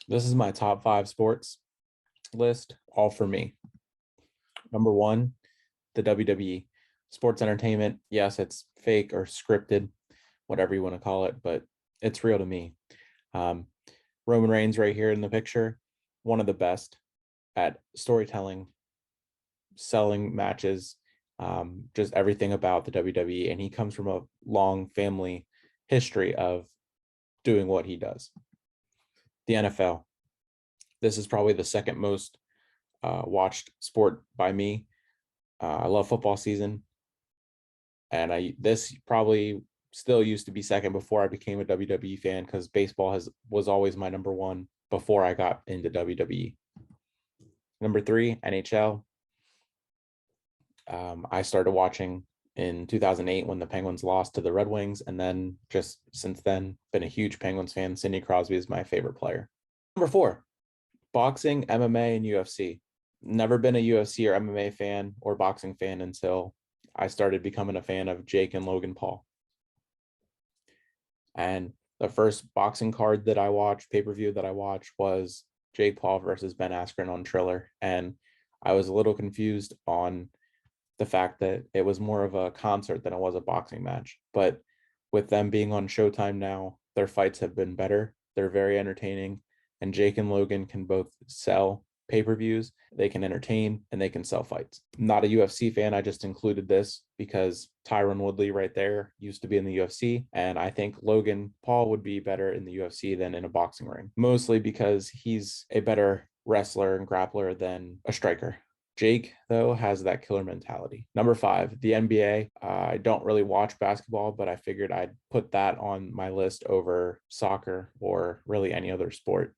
This is my top 5 sports list, all for me. Number 1, the WWE. Sports entertainment. Yes, it's fake or scripted, whatever you want to call it, but it's real to me. Um, Roman Reigns right here in the picture, one of the best at storytelling, selling matches, just everything about the WWE. And he comes from a long family history of doing what he does. The NFL. This is probably the second most watched sport by me. I love football season, and this probably still used to be second before I became a WWE fan because baseball was always my number one before I got into WWE. Number 3, NHL. I started watching in 2008 when the Penguins lost to the Red Wings, and then just since then, been a huge Penguins fan. Sidney Crosby is my favorite player. Number 4, boxing, MMA, and UFC. Never been a UFC or MMA fan or boxing fan until I started becoming a fan of Jake and Logan Paul. And the first boxing card that I watched, pay-per-view that I watched, was Jake Paul versus Ben Askren on Triller. And I was a little confused on the fact that it was more of a concert than it was a boxing match. But with them being on Showtime now, their fights have been better. They're very entertaining. And Jake and Logan can both sell pay-per-views, they can entertain, and they can sell fights. I'm not a UFC fan. I just included this because Tyron Woodley right there used to be in the UFC. And I think Logan Paul would be better in the UFC than in a boxing ring, mostly because he's a better wrestler and grappler than a striker. Jake, though, has that killer mentality. Number 5, the NBA. I don't really watch basketball, but I figured I'd put that on my list over soccer or really any other sport.